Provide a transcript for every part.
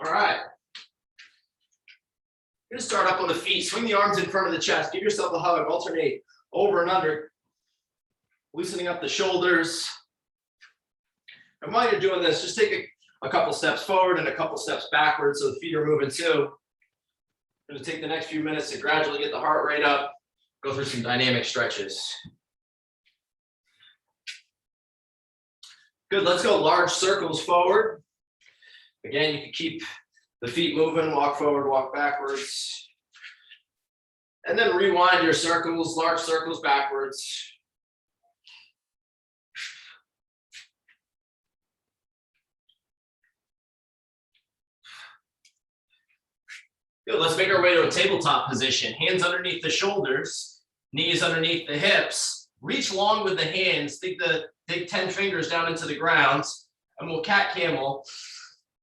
All right. You're gonna start up on the feet. Swing the arms in front of the chest. Give yourself a hug. Alternate over and under. Loosening up the shoulders. And while you're doing this, just take a couple steps forward and a couple steps backwards so the feet are moving too. I'm gonna take the next few minutes to gradually get the heart rate up. Go through some dynamic stretches. Good, let's go large circles forward. Again, you can keep the feet moving, walk forward, walk backwards. And then rewind your circles, large circles backwards. Good, let's make our way to a tabletop position. Hands underneath the shoulders, knees underneath the hips. Reach long with the hands, dig 10 fingers down into the ground, and we'll cat camel.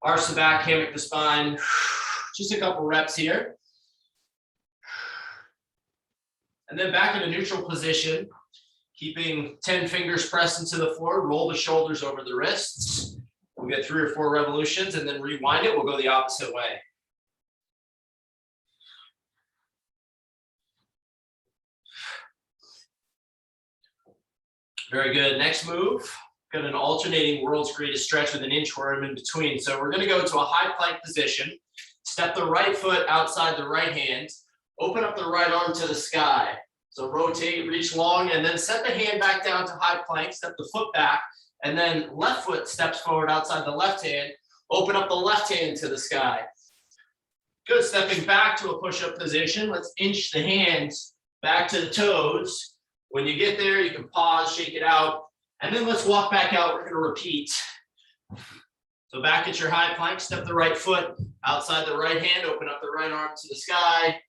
Arch the back, hammock the spine. Just a couple reps here. And then back in a neutral position, keeping 10 fingers pressed into the floor, roll the shoulders over the wrists. We'll get 3 or 4 revolutions and then rewind it. We'll go the opposite way. Very good. Next move, got an alternating world's greatest stretch with an inchworm in between. So we're going to go to a high plank position. Step the right foot outside the right hand. Open up the right arm to the sky. So rotate, reach long, and then set the hand back down to high plank. Step the foot back, and then left foot steps forward outside the left hand. Open up the left hand to the sky. Good. Stepping back to a push-up position. Let's inch the hands back to the toes. When you get there, you can pause, shake it out, and then let's walk back out. We're going to repeat. So back at your high plank, step the right foot outside the right hand, open up the right arm to the sky,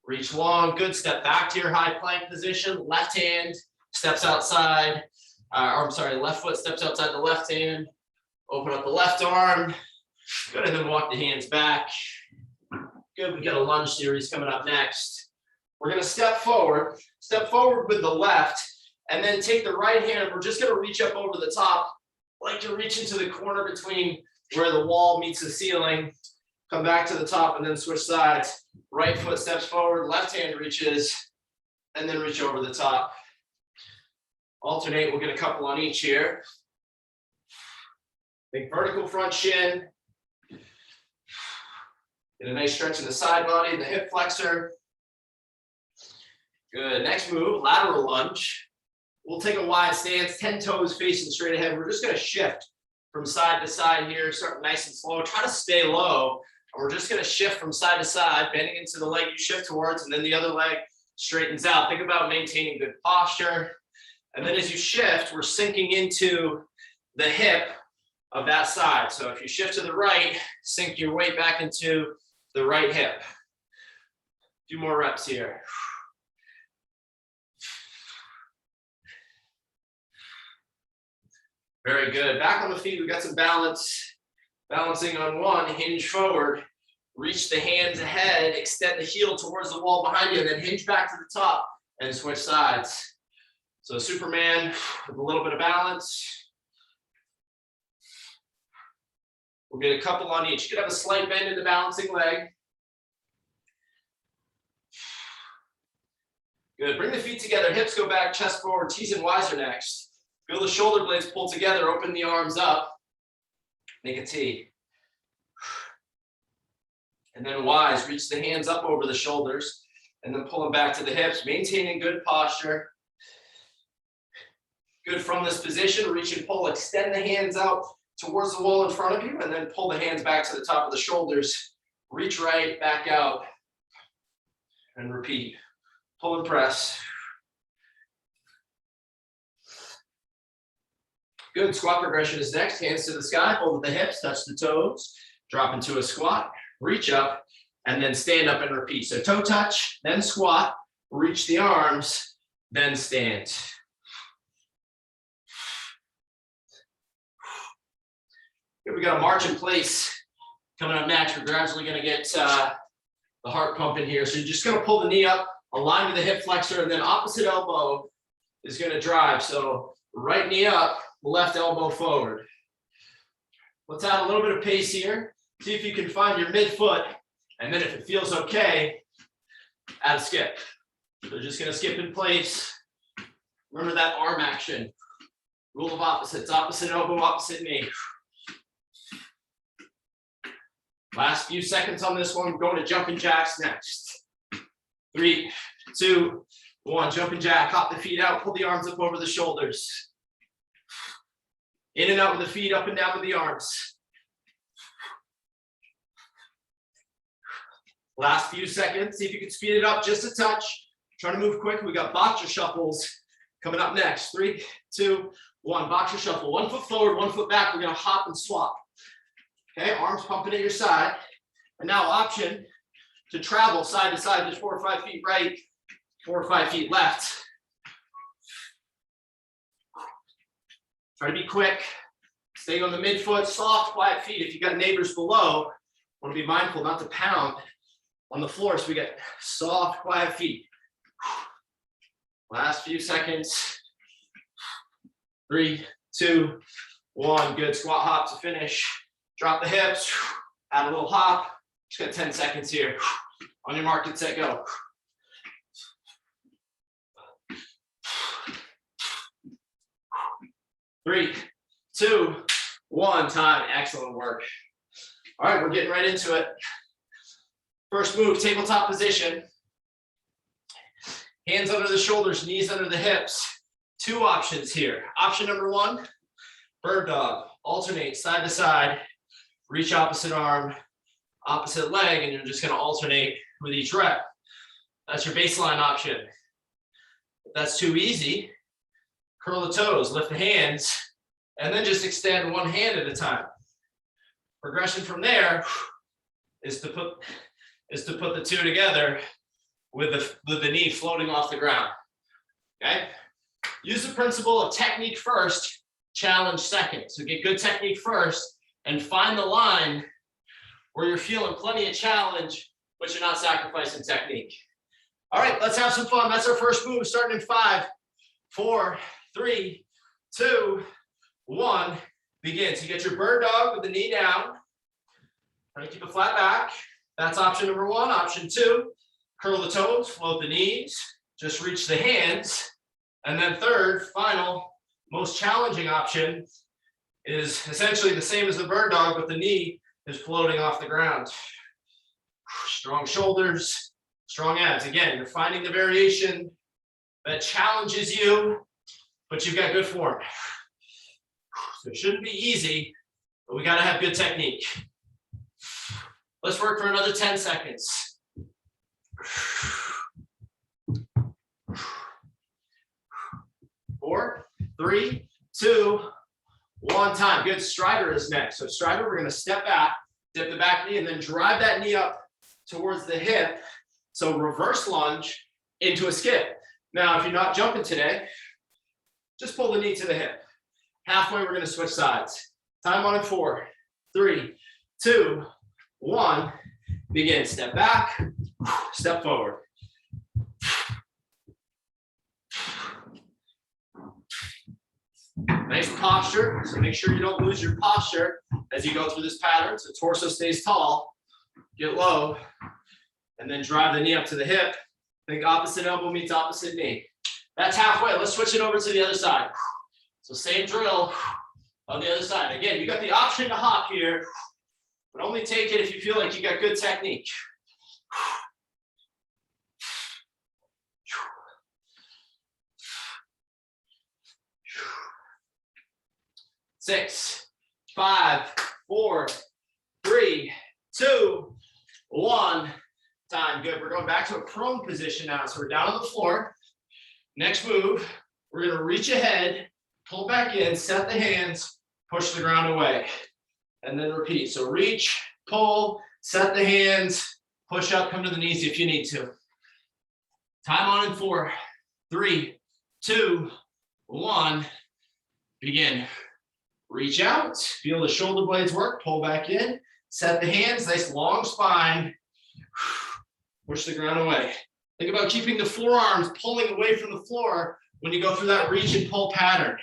reach long. Good. Step back to your high plank position. Left hand steps outside, left foot steps outside the left hand, open up the left arm. Good. And then walk the hands back. Good. We got a lunge series coming up next. We're going to step forward with the left, and then take the right hand. We're just going to reach up over the top, like to reach into the corner between where the wall meets the ceiling. Come back to the top and then switch sides. Right foot steps forward, left hand reaches, and then reach over the top. Alternate, we'll get a couple on each here. Big vertical front shin. Get a nice stretch in the side body, the hip flexor. Good. Next move, lateral lunge. We'll take a wide stance, 10 toes facing straight ahead. We're just going to shift from side to side here, start nice and slow. Try to stay low. And we're just going to shift from side to side, bending into the leg you shift towards, and then the other leg straightens out. Think about maintaining good posture. And then as you shift, we're sinking into the hip of that side. So if you shift to the right, sink your weight back into the right hip. A few more reps here. Very good. Back on the feet, we got some balance. Balancing on one, hinge forward. Reach the hands ahead, extend the heel towards the wall behind you, and then hinge back to the top and switch sides. So Superman with a little bit of balance. We'll get a couple on each. You could have a slight bend in the balancing leg. Good. Bring the feet together, hips go back, chest forward, T's and Y's are next. Feel the shoulder blades pull together, open the arms up, make a T. And then Y's, reach the hands up over the shoulders, and then pull them back to the hips, maintaining good posture. Good. From this position, reach and pull, extend the hands out towards the wall in front of you, and then pull the hands back to the top of the shoulders. Reach right, back out, and repeat. Pull and press. Good. Squat progression is next. Hands to the sky, hold the hips, touch the toes, drop into a squat, reach up, and then stand up and repeat. So toe touch, then squat, reach the arms, then stand. Here we got a march in place coming up next. We're gradually going to get the heart pumping here. So you're just going to pull the knee up, align with the hip flexor, and then opposite elbow is going to drive. So right knee up, left elbow forward. Let's add a little bit of pace here. See if you can find your midfoot, and then if it feels okay, add a skip. So just gonna skip in place. Remember that arm action. Rule of opposites, opposite elbow, opposite knee. Last few seconds on this one, we're going to jumping jacks next. 3, 2, 1, jumping jack, hop the feet out, pull the arms up over the shoulders. In and out with the feet, up and down with the arms. Last few seconds, see if you can speed it up just a touch. Try to move quick, we got boxer shuffles coming up next. 3, 2, 1, boxer shuffle. 1 foot forward, 1 foot back, we're gonna hop and swap. Okay, arms pumping at your side. And now option to travel side to side, just 4 or 5 feet right, 4 or 5 feet left. Try to be quick. Staying on the midfoot, soft, quiet feet. If you got neighbors below, want to be mindful not to pound on the floor, so we get soft, quiet feet. Last few seconds. 3, 2, 1. Good. Squat hop to finish. Drop the hips. Add a little hop. Just got 10 seconds here. On your mark, get set, go. Three, 2, 1, time. Excellent work. All right, we're getting right into it. First move, tabletop position. Hands under the shoulders, knees under the hips. 2 options here. Option number 1, bird dog. Alternate side to side. Reach opposite arm, opposite leg, and you're just going to alternate with each rep. That's your baseline option. If that's too easy, curl the toes, lift the hands, and then just extend one hand at a time. Progression from there is to put the 2 together with the knee floating off the ground. Okay? Use the principle of technique first, challenge second. So get good technique first and find the line where you're feeling plenty of challenge, but you're not sacrificing technique. All right, let's have some fun. That's our first move, starting in 5, 4, 3, 2, 1. Begin. So you get your bird dog with the knee down. Try to keep a flat back. That's option number 1. Option 2, curl the toes, float the knees, just reach the hands. And then third, final, most challenging option is essentially the same as the bird dog, but the knee is floating off the ground. Strong shoulders, strong abs. Again, you're finding the variation that challenges you, but you've got good form. So it shouldn't be easy, but we got to have good technique. Let's work for another 10 seconds. 4, 3, 2, 1, time. Good. Strider is next. So strider, we're going to step back, dip the back knee, and then drive that knee up towards the hip. So reverse lunge into a skip. Now, if you're not jumping today, just pull the knee to the hip. Halfway, we're going to switch sides. Time on in 4, 3, 2, 1. Begin. Step back, step forward. Nice posture, so make sure you don't lose your posture as you go through this pattern. So torso stays tall, get low, and then drive the knee up to the hip. Think opposite elbow meets opposite knee. That's halfway. Let's switch it over to the other side. So same drill on the other side. Again, you got the option to hop here, but only take it if you feel like you got good technique. 6, 5, 4, 3, 2, 1. Time. Good. We're going back to a prone position now. So we're down on the floor. Next move, we're going to reach ahead, pull back in, set the hands, push the ground away, and then repeat. So reach, pull, set the hands, push up, come to the knees if you need to. Time on in 4, 3, 2, 1. Begin. Reach out, feel the shoulder blades work, pull back in, set the hands, nice long spine, push the ground away. Think about keeping the forearms pulling away from the floor when you go through that reach and pull pattern.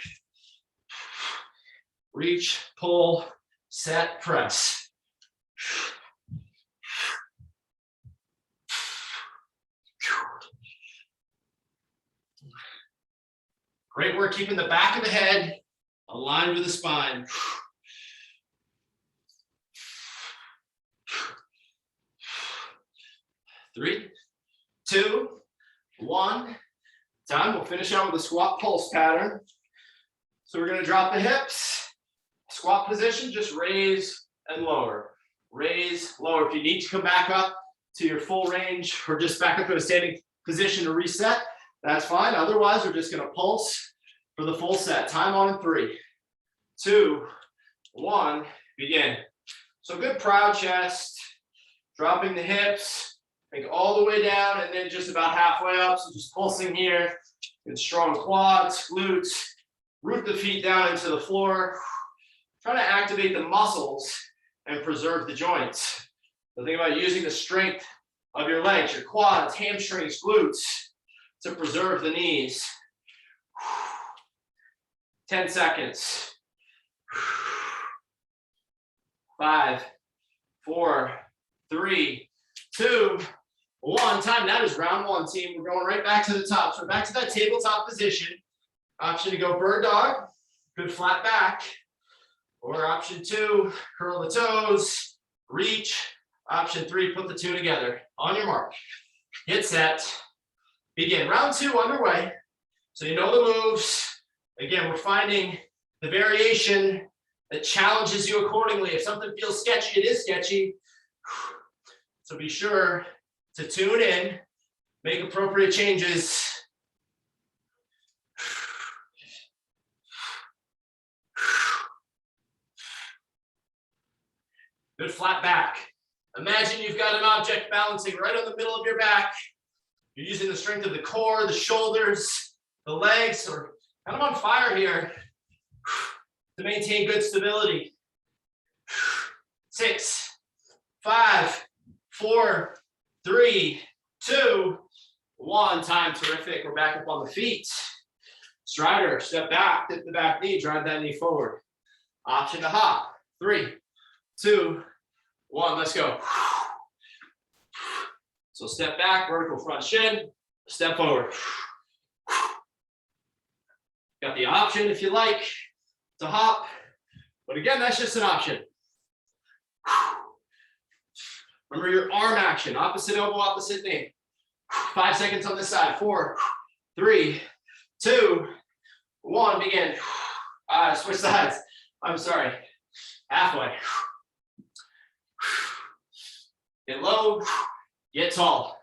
Reach, pull, set, press. Great work keeping the back of the head aligned with the spine. 3, 2, 1. Time. We'll finish out with a squat pulse pattern. So we're going to drop the hips. Squat position, just raise and lower. Raise, lower. If you need to come back up to your full range or just back up to a standing position to reset, that's fine. Otherwise, we're just going to pulse for the full set. Time on in 3, 2, 1. Begin. So good proud chest. Dropping the hips. Think all the way down and then just about halfway up. So just pulsing here. Good strong quads, glutes. Root the feet down into the floor. Trying to activate the muscles and preserve the joints. So think about using the strength of your legs, your quads, hamstrings, glutes to preserve the knees. 10 seconds. 5, 4, 3, 2, 1. Time. That is round 1, team. We're going right back to the top. So we're back to that tabletop position. Option to go bird dog, good flat back. Or option 2, curl the toes, reach. Option 3, put the 2 together. On your mark. Get set. Begin. Round 2 underway. So you know the moves. Again, we're finding the variation that challenges you accordingly. If something feels sketchy, it is sketchy. So be sure to tune in, make appropriate changes. Good flat back. Imagine you've got an object balancing right on the middle of your back. You're using the strength of the core, the shoulders, the legs, or kind of on fire here to maintain good stability. 6, 5, 4, 3, 2, 1. Time. Terrific. We're back up on the feet. Strider, step back, dip the back knee, drive that knee forward. Option to hop. 3, 2, 1. Let's go. So step back, vertical front shin, step forward. Got the option, if you like, to hop. But again, that's just an option. Remember your arm action. Opposite elbow, opposite knee. 5 seconds on this side. 4, 3, 2, 1. Begin. Switch sides. I'm sorry. Halfway. Get low. Get tall.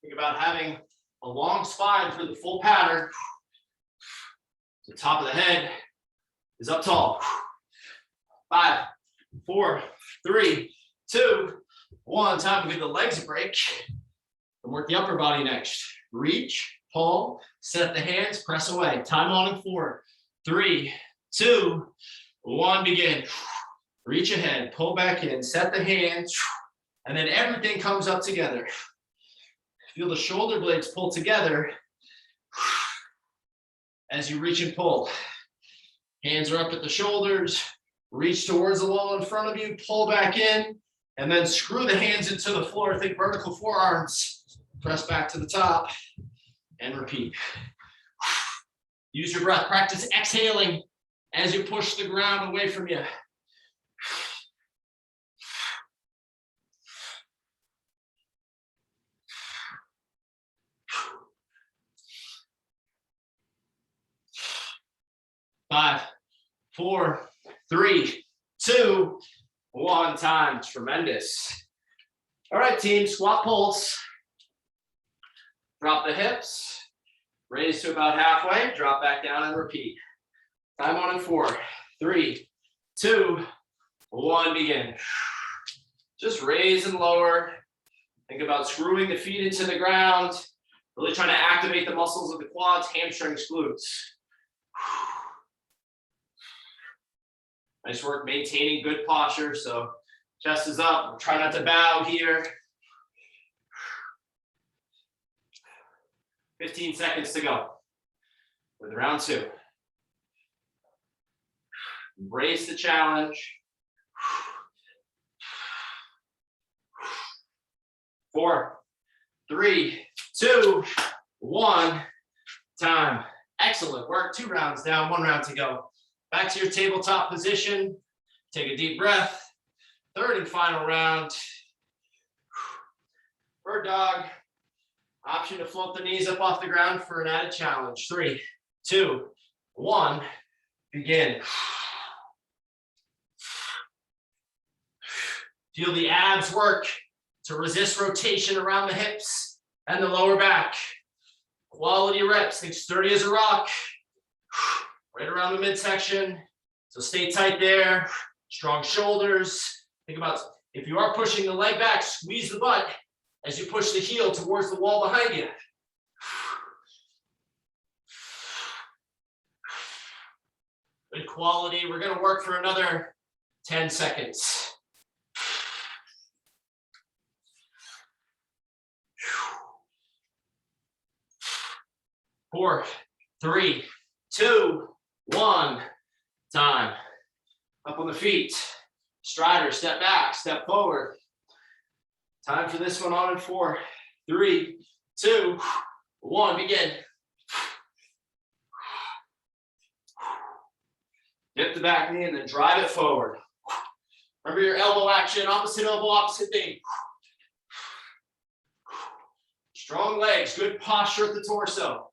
Think about having a long spine for the full pattern. The top of the head is up tall. 5, 4, 3, 2, 1. Time to give the legs a break and work the upper body next. Reach, pull, set the hands, press away. Time on in 4, 3, 2, 1. Begin. Reach ahead, pull back in, set the hands, and then everything comes up together. Feel the shoulder blades pull together as you reach and pull. Hands are up at the shoulders, reach towards the wall in front of you, pull back in, and then screw the hands into the floor. Think vertical forearms, press back to the top, and repeat. Use your breath, practice exhaling as you push the ground away from you. Five, 4, 3, 2, 1. Time. Tremendous. All right, team. Squat pulse. Drop the hips. Raise to about halfway. Drop back down and repeat. Time on in 4, 3, 2, 1. Begin. Just raise and lower. Think about screwing the feet into the ground. Really trying to activate the muscles of the quads, hamstrings, glutes. Nice work maintaining good posture. So chest is up. Try not to bow here. 15 seconds to go with round 2. Embrace the challenge. 4, 3, 2, 1. time. Excellent work. 2 rounds down, 1 round to go. Back to your tabletop position. Take a deep breath. Third and final round. Bird dog. Option to float the knees up off the ground for an added challenge. 3, 2, 1. Begin. Feel the abs work to resist rotation around the hips and the lower back. Quality reps. Think sturdy as a rock. Right around the midsection. So stay tight there. Strong shoulders. Think about if you are pushing the leg back, squeeze the butt as you push the heel towards the wall behind you. Good quality. We're going to work for another 10 seconds. 4, 3, 2, 1. Time. Up on the feet. Strider, step back, step forward. Time for this one on in 4, 3, 2, 1. Begin. Dip the back knee and then drive it forward. Remember your elbow action, opposite elbow, opposite knee. Strong legs, good posture at the torso.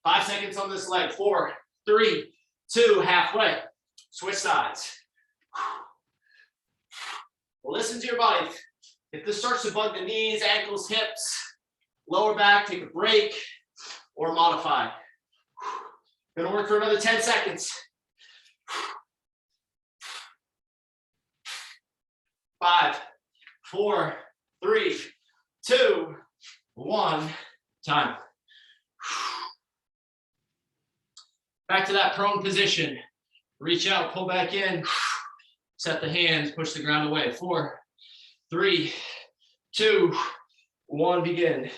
5 seconds on this leg. 4, 3, 2, halfway. Switch sides. Well, listen to your body. If this starts to bug the knees, ankles, hips, lower back, take a break or modify. Gonna work for another 10 seconds. 5, 4, 3, 2, 1. Time. Back to that prone position. Reach out, pull back in. Set the hands, push the ground away. 4, 3, 2, 1. Begin.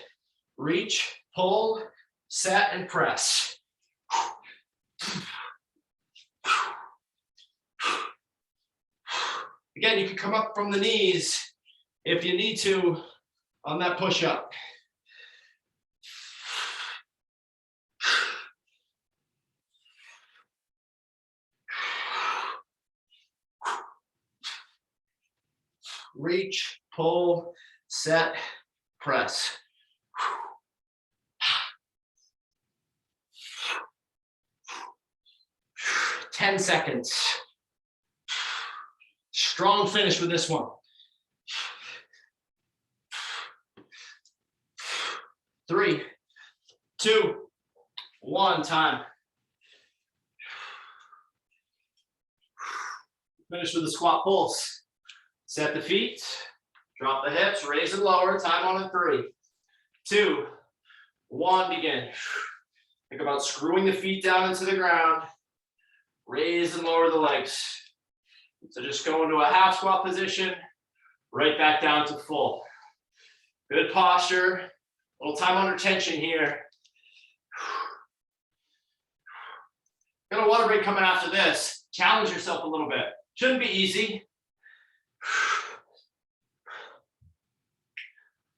Reach, pull, set, and press. Again, you can come up from the knees if you need to on that push-up. Reach, pull, set, press. 10 seconds. Strong finish with this one. 3, 2, 1. Time. Finish with the squat pulse. Set the feet, drop the hips, raise and lower. Time on in 3, 2, 1. Begin. Think about screwing the feet down into the ground. Raise and lower the legs. So just go into a half squat position, right back down to full. Good posture. A little time under tension here. Got a water break coming after this. Challenge yourself a little bit. Shouldn't be easy.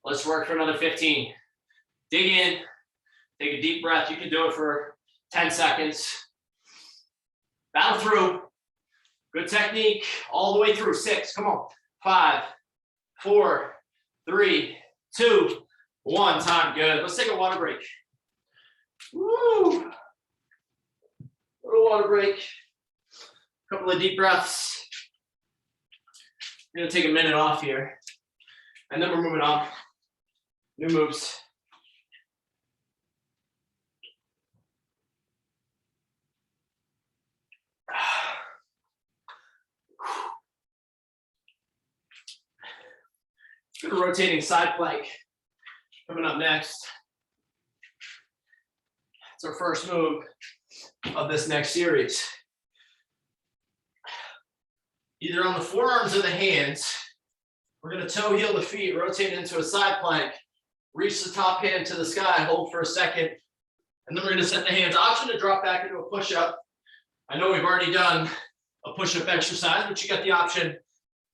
Let's work for another 15. Dig in, take a deep breath. You can do it for 10 seconds. Battle through. Good technique all the way through. 6, come on. 5, 4, 3, 2, 1. Time. Good. Let's take a water break. Woo. Little water break. Couple of deep breaths. We're gonna take a minute off here, and then we're moving on. New moves. Good rotating side plank coming up next. It's our first move of this next series. Either on the forearms or the hands, we're going to toe heel the feet, rotate into a side plank, reach the top hand to the sky, hold for a second, and then we're going to set the hands. Option to drop back into a push-up. I know we've already done a push-up exercise, but you got the option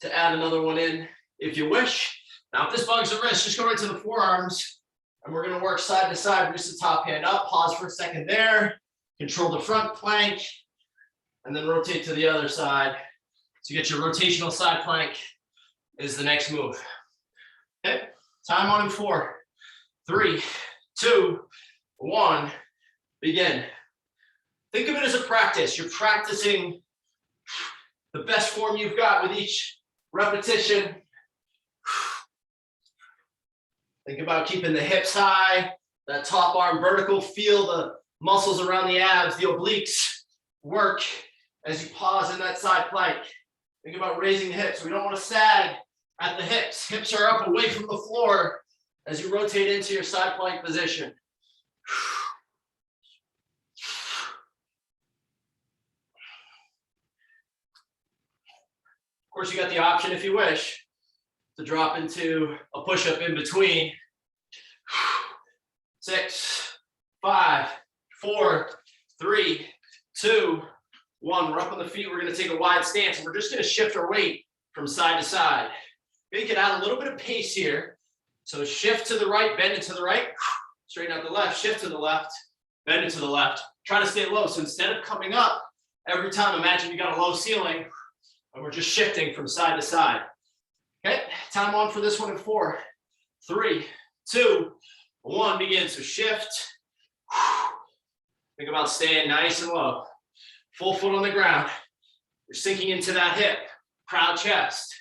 to add another one in if you wish. Now, if this bugs the wrist, just go right to the forearms, And we're gonna work side to side, reach the top hand up, pause for a second there, control the front plank, and then rotate to the other side. So you get your rotational side plank is the next move. Okay, time on in 4, 3, 2, 1, begin. Think of it as a practice. You're practicing the best form you've got with each repetition. Think about keeping the hips high, that top arm vertical, feel the muscles around the abs, the obliques work as you pause in that side plank. Think about raising the hips. We don't want to sag at the hips. Hips are up away from the floor as you rotate into your side plank position. Of course, you got the option, if you wish, to drop into a push-up in between. 6, 5, 4, 3, 2, 1. We're up on the feet. We're going to take a wide stance, and we're just going to shift our weight from side to side. You can add a little bit of pace here. So shift to the right, bend it to the right, straighten out the left, shift to the left, bend it to the left. Try to stay low. So instead of coming up every time, imagine you got a low ceiling, and we're just shifting from side to side. Okay, time on for this one in 4, 3, 2, 1, begin. So shift. Think about staying nice and low. Full foot on the ground. You're sinking into that hip. Proud chest.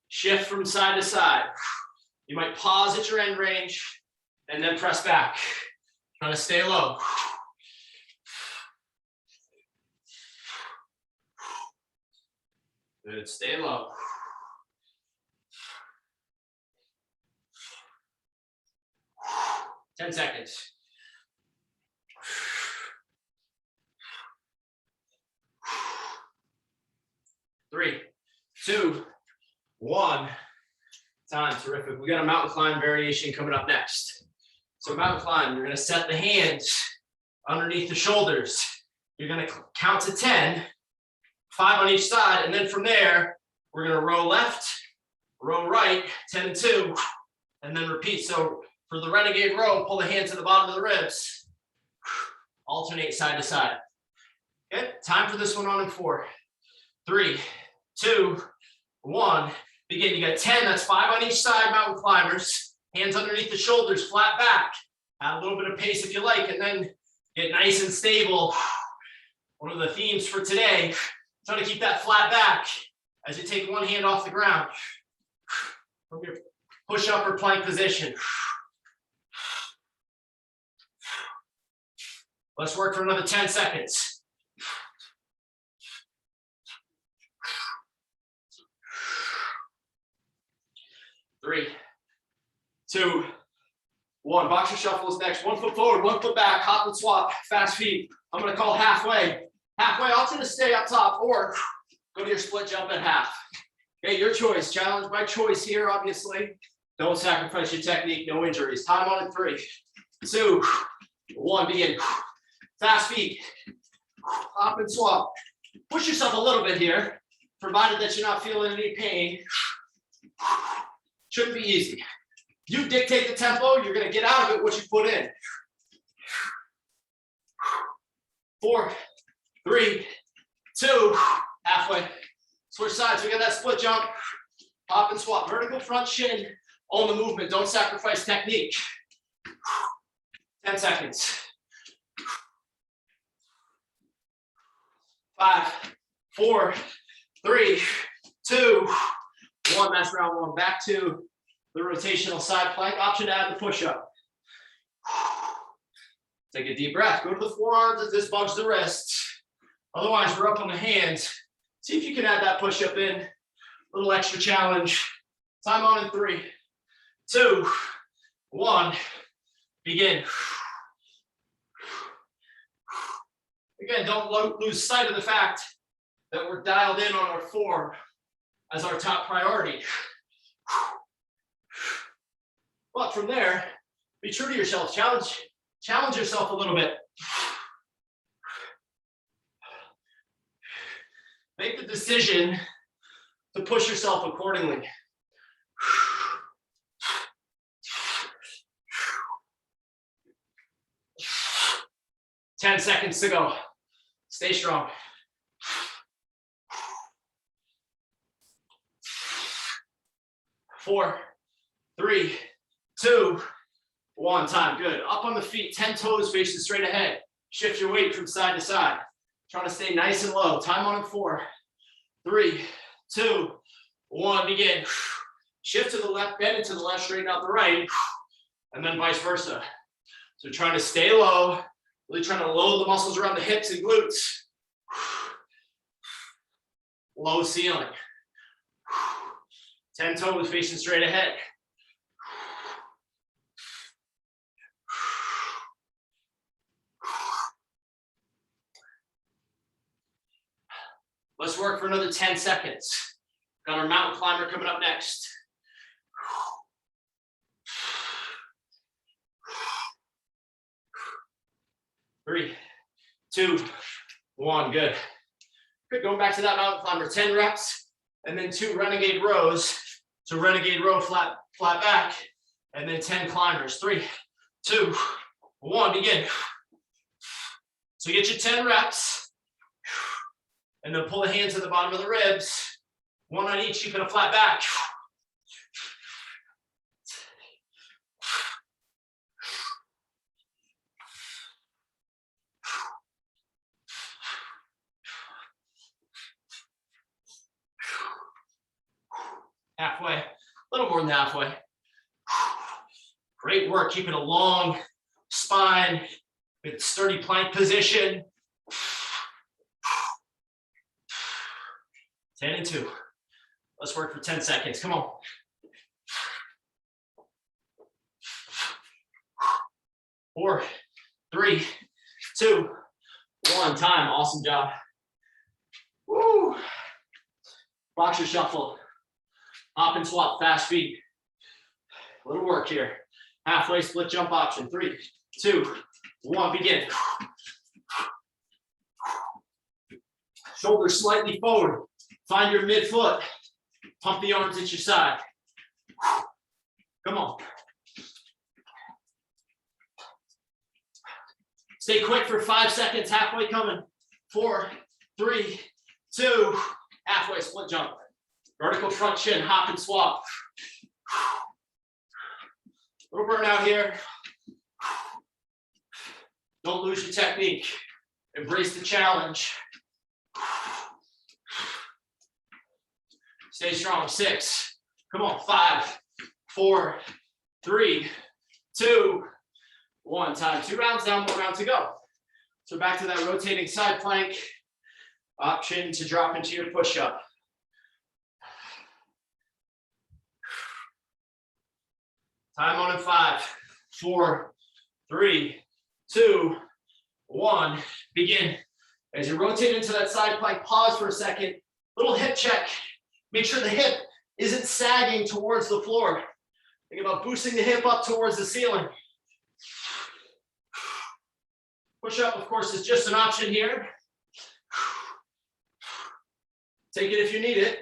Shift from side to side. You might pause at your end range and then press back. Trying to stay low. Good, stay low. Ten seconds. 3, 2, 1. Time, terrific. We got a mountain climb variation coming up next. So mountain climb, you're gonna set the hands underneath the shoulders. You're gonna count to 10, 5 on each side, and then from there, we're gonna row left, row right, 10 and 2, and then repeat. So for the Renegade row, pull the hands to the bottom of the ribs. Alternate side to side. Okay, time for this one on in 4, 3, 2, 1. Begin. You got 10, that's 5 on each side, mountain climbers. Hands underneath the shoulders, flat back. Add a little bit of pace if you like, and then get nice and stable. One of the themes for today, try to keep that flat back as you take one hand off the ground from your push-up or plank position. Let's work for another 10 seconds. 3, 2, 1. Boxer shuffle is next. 1 foot forward, 1 foot back, hop and swap, fast feet. I'm gonna call halfway. Halfway, option to stay up top or go to your split jump at half. Okay, your choice. Challenge by choice here, obviously. Don't sacrifice your technique, no injuries. Time on in 3, 2, 1, begin. Fast feet, hop and swap. Push yourself a little bit here, provided that you're not feeling any pain. Shouldn't be easy. You dictate the tempo, you're gonna get out of it what you put in. 4, 3, 2, halfway. Switch sides, we got that split jump. Hop and swap, vertical front shin, own the movement, don't sacrifice technique. 10 seconds. 5, 4, 3, 2, 1. That's round 1. Back to the rotational side plank. Option to add the push-up. Take a deep breath. Go to the forearms as this bunch the wrists. Otherwise, we're up on the hands. See if you can add that push-up in. A little extra challenge. Time on in 3, 2, 1. Begin. Again, don't lose sight of the fact that we're dialed in on our form as our top priority. But from there, be true to yourself. Challenge yourself a little bit. Make the decision to push yourself accordingly. 10 seconds to go. Stay strong. 4, 3, 2, 1. Time. Good. Up on the feet, 10 toes facing straight ahead. Shift your weight from side to side. Trying to stay nice and low. Time on in 4, 3, 2, 1. Begin. Shift to the left, bend into the left, straighten out the right, and then vice versa. So trying to stay low, really trying to load the muscles around the hips and glutes. Low ceiling. 10 toes facing straight ahead. Let's work for another 10 seconds. Got our mountain climber coming up next. 3, 2, 1. Good. Good. Going back to that mountain climber. 10 reps, and then 2 renegade rows. So renegade row, flat back, and then 10 climbers. 3, 2, 1. Begin. So get your 10 reps, and then pull the hands to the bottom of the ribs. 1 on each, keeping a flat back. Halfway, a little more than halfway. Great work, keeping a long spine, good sturdy plank position. 10 and 2. Let's work for 10 seconds, come on. 4, 3, 2, 1. Time, awesome job. Woo. Boxer shuffle. Hop and swap, fast feet. A little work here. Halfway split jump option. 3, 2, 1, begin. Shoulders slightly forward. Find your midfoot. Pump the arms at your side. Come on. Stay quick for 5 seconds. Halfway coming. 4, 3, 2. Halfway split jump. Vertical front shin, hop and swap. Little burnout here. Don't lose your technique. Embrace the challenge. Stay strong. 6. Come on. 5, 4, 3, 2, 1. Time. 2 rounds down, 1 round to go. So back to that rotating side plank. Option to drop into your push-up. Time on in 5, 4, 3, 2, 1. Begin. As you rotate into that side plank, pause for a second. Little hip check. Make sure the hip isn't sagging towards the floor. Think about boosting the hip up towards the ceiling. Push up, of course, is just an option here. Take it if you need it.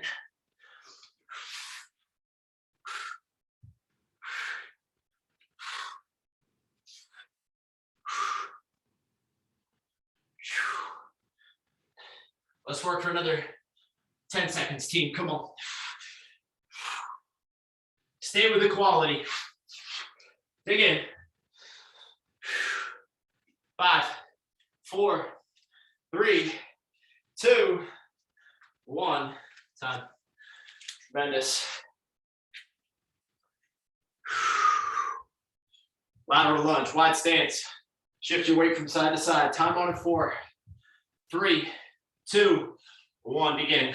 Let's work for another 10 seconds, team. Come on. Stay with the quality. Dig in. 5, 4, 3, 2, 1. Time. Tremendous. Lateral lunge, wide stance. Shift your weight from side to side. Time on in 4, 3, 2, 1. Begin.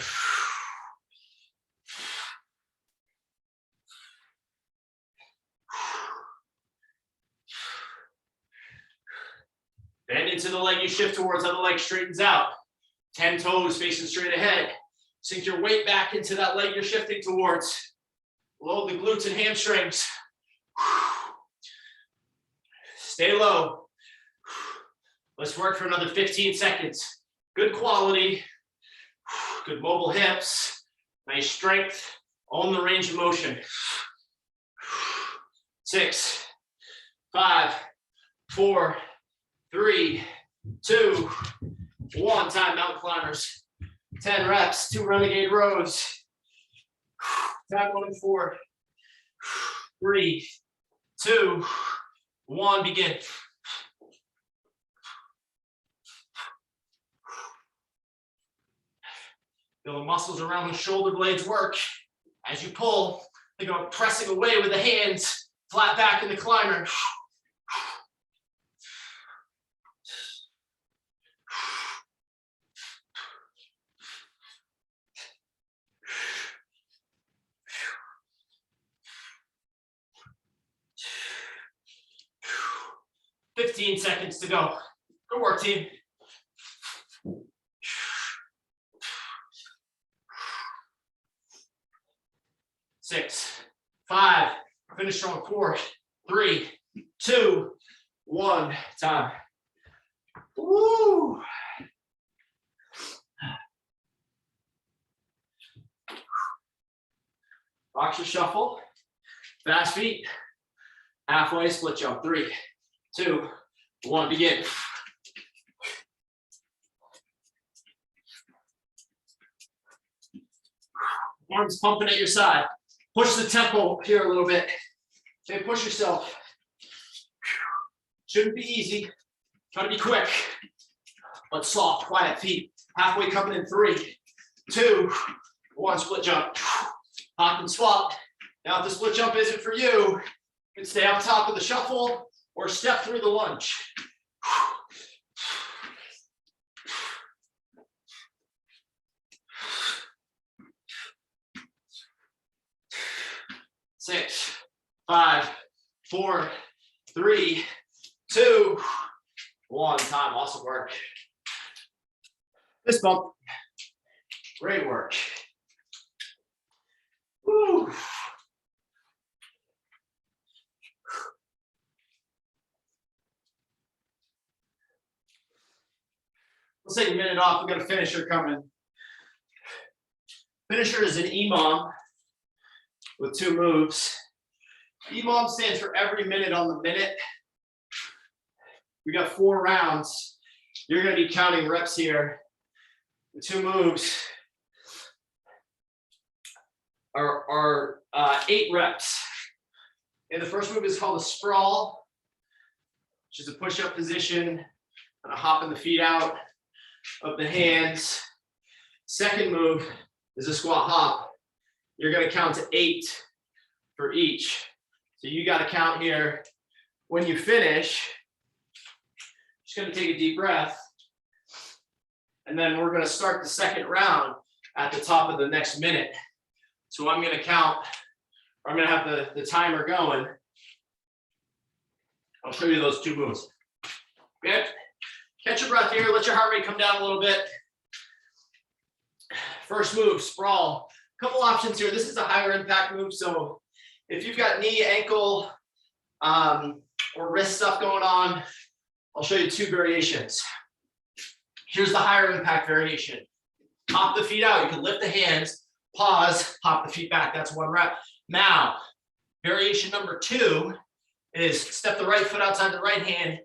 Bend into the leg you shift towards, other leg straightens out. 10 toes facing straight ahead. Sink your weight back into that leg you're shifting towards. Load the glutes and hamstrings. Stay low. Let's work for another 15 seconds. Good quality, good mobile hips, nice strength, own the range of motion. 6, 5, 4, 3, 2, 1. Time, mountain climbers. 10 reps, 2 renegade rows. Time 1 and 4. 3, 2, 1. Begin. Feel the muscles around the shoulder blades work. As you pull, think about pressing away with the hands, flat back in the climber. "15 seconds to go. Good work, team." Six, 5, finish strong. 4, 3, 2, 1. Time. Woo! Boxer shuffle. Fast feet. Halfway split jump. 3, 2, 1. Begin. Arms pumping at your side. Push the tempo here a little bit. Okay, push yourself. Shouldn't be easy. Try to be quick, but soft, quiet feet. Halfway coming in. 3, 2, 1. Split jump. Hop and swap. Now, if the split jump isn't for you, you can stay up top of the shuffle or step through the lunge. 6, 5, 4, 3, 2, 1. Time. Awesome work. Fist bump. Great work. Woo. Let's take a minute off. We've got a finisher coming. Finisher is an EMOM with 2 moves. EMOM stands for every minute on the minute. We got 4 rounds. You're going to be counting reps here. The 2 moves are 8 reps. And the first move is called a sprawl, which is a push-up position, kind of hopping the feet out of the hands. Second move is a squat hop. You're going to count to 8 for each. So you got to count here. When you finish, just going to take a deep breath. And then we're going to start the second round at the top of the next minute. So I'm going to count, or I'm going to have the timer going. I'll show you those 2 moves. Good. Catch your breath here. Let your heart rate come down a little bit. First move, sprawl. Couple options here. This is a higher impact move. So if you've got knee, ankle, or wrist stuff going on, I'll show you 2 variations. Here's the higher impact variation. Hop the feet out. You can lift the hands, pause, hop the feet back. That's 1 rep. Now, variation number 2 is step the right foot outside the right hand,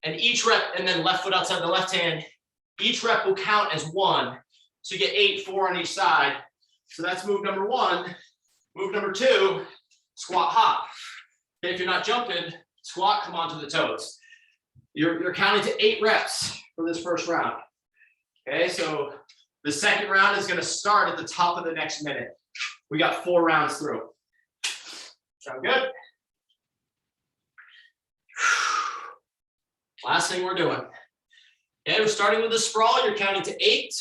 and each rep, and then left foot outside the left hand. Each rep will count as 1. So you get 8, 4 on each side. So that's move number 1. Move number 2, squat hop. Okay, if you're not jumping, squat, come onto the toes. You're counting to 8 reps for this first round. Okay, so the second round is going to start at the top of the next minute. We got 4 rounds through. Sound good? Last thing we're doing. Okay, we're starting with a sprawl. You're counting to 8,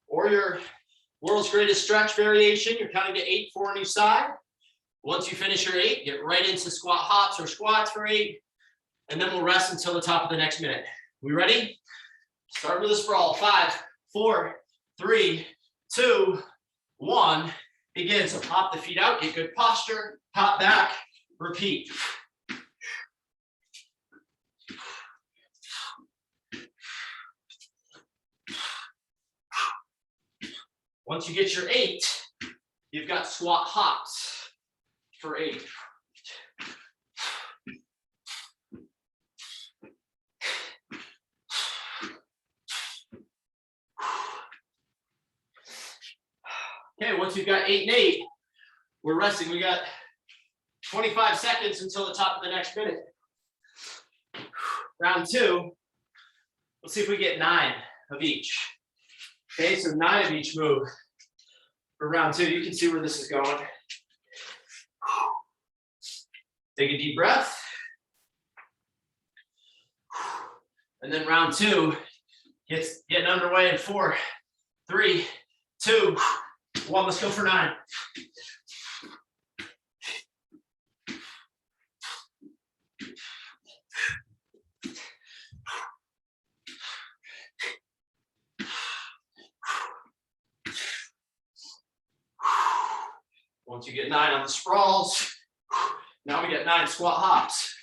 or your world's greatest stretch variation. You're counting to 8, 4 on each side. Once you finish your 8, get right into squat hops or squats for 8, and then we'll rest until the top of the next minute. We ready? Start with a sprawl. 5, 4, 3, 2, 1. Begin. So hop the feet out, get good posture, hop back, repeat. Once you get your 8, you've got squat hops for 8. Okay, once we've got 8 and 8, we're resting. We got 25 seconds until the top of the next minute. Round 2, let's see if we get 9 of each. Okay, so 9 of each move for round 2. You can see where this is going. Take a deep breath. And then round 2 gets getting underway in 4, 3, 2, 1. Let's go for 9. Once you get 9 on the sprawls, now we get 9 squat hops.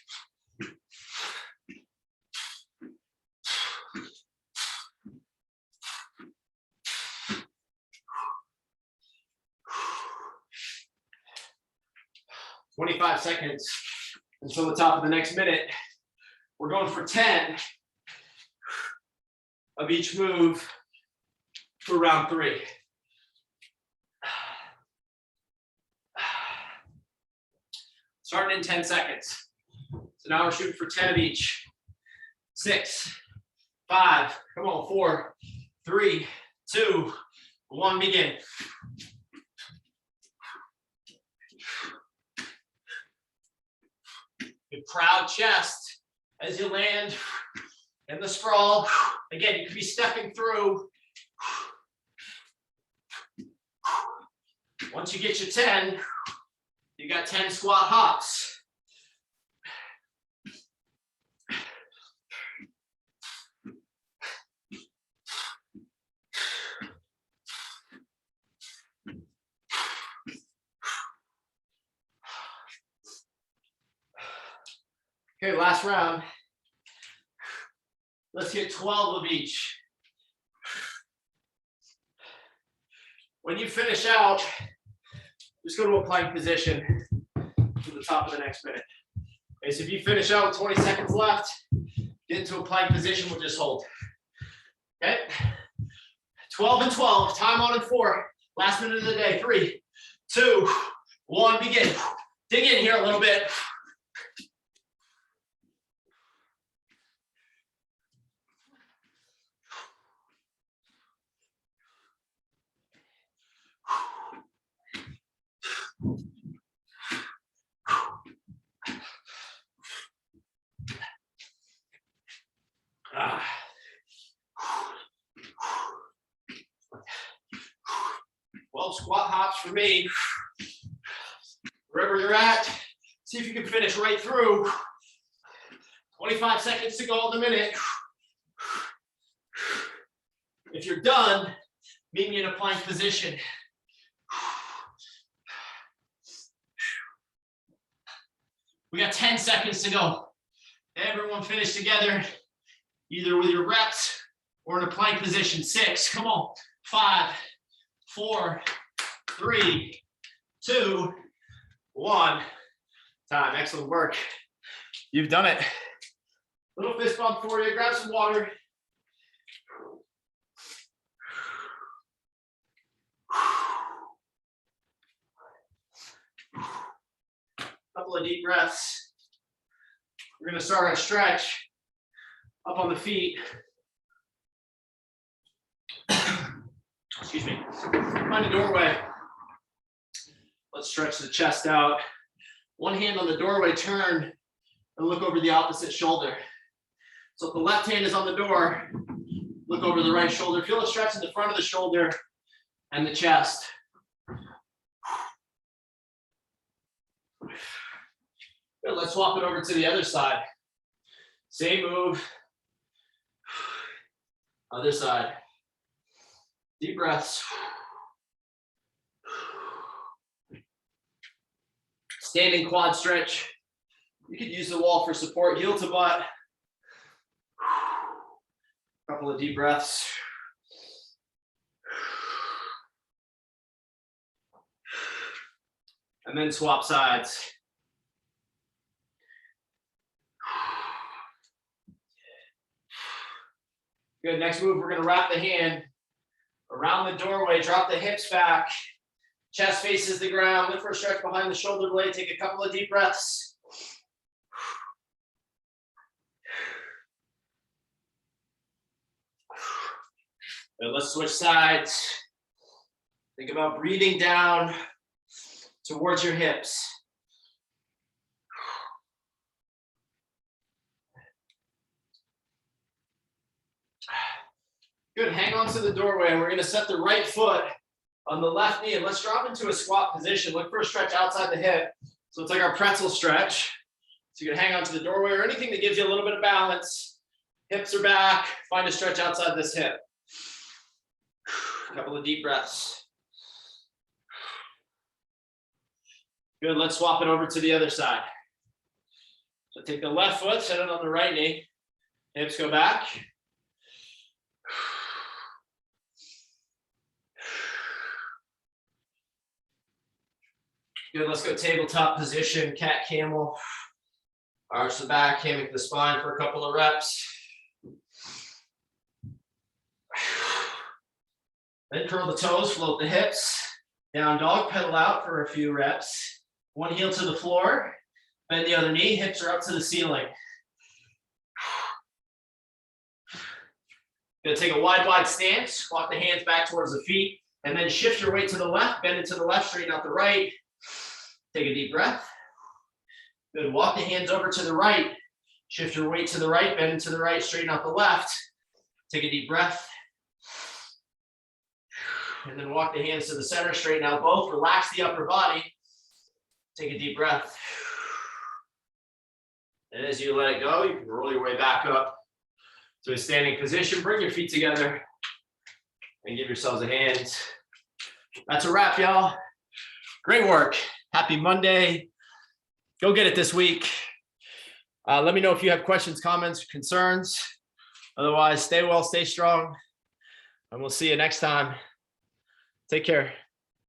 "25 seconds until the top of the next minute. We're going for 10 of each move for round 3. Starting in 10 seconds. So now we're shooting for 10 of each. 6, 5, come on, 4, 3, 2, 1, begin. Good proud chest as you land in the sprawl. Again, you could be stepping through. Once you get your 10, you got 10 squat hops. Okay, last round. Let's get 12 of each. When you finish out, just go to a plank position to the top of the next minute. Okay, so if you finish out with 20 seconds left, get into a plank position, we'll just hold. Okay, 12 and 12, time on in 4. Last minute of the day, 3, 2, 1, begin. Dig in here a little bit. Well, squat hops for me. Wherever you're at, see if you can finish right through. 25 seconds to go on the minute. If you're done, meet me in a plank position. We got 10 seconds to go. Everyone finish together, either with your reps or in a plank position. 6, come on. 5, 4, 3, 2, 1. Time, excellent work. You've done it. Little fist bump for you, grab some water. Couple of deep breaths. We're going to start our stretch up on the feet. Excuse me. Find a doorway. Let's stretch the chest out. One hand on the doorway, turn and look over the opposite shoulder. So if the left hand is on the door, look over the right shoulder. Feel a stretch in the front of the shoulder and the chest. Good, let's swap it over to the other side. Same move. Other side. Deep breaths. Standing quad stretch. You could use the wall for support, heel to butt. Couple of deep breaths. And then swap sides. Good, next move, we're gonna wrap the hand around the doorway, drop the hips back, Chest faces the ground. Look for a stretch behind the shoulder blade. Take a couple of deep breaths. Good, let's switch sides. Think about breathing down towards your hips. Good, hang on to the doorway, and we're gonna set the right foot on the left knee, and let's drop into a squat position. Look for a stretch outside the hip. So it's like our pretzel stretch. So you can hang on to the doorway or anything that gives you a little bit of balance. Hips are back, find a stretch outside this hip. A couple of deep breaths. Good, let's swap it over to the other side. So take the left foot, set it on the right knee. Hips go back. Good, let's go tabletop position, cat camel. Arch the back, hammock the spine for a couple of reps. Then curl the toes, float the hips. Down dog, pedal out for a few reps. One heel to the floor, bend the other knee, hips are up to the ceiling. Gonna take a wide stance, walk the hands back towards the feet, and then shift your weight to the left, bend it to the left, straighten out the right. Take a deep breath. Good, walk the hands over to the right, shift your weight to the right, bend it to the right, straighten out the left. Take a deep breath. And then walk the hands to the center, straighten out both, relax the upper body. Take a deep breath. And as you let it go, you can roll your way back up to a standing position. Bring your feet together and give yourselves a hand. That's a wrap, y'all. Great work. Happy Monday. Go get it this week. Let me know if you have questions, comments, concerns. Otherwise, stay well, stay strong, and we'll see you next time. Take care.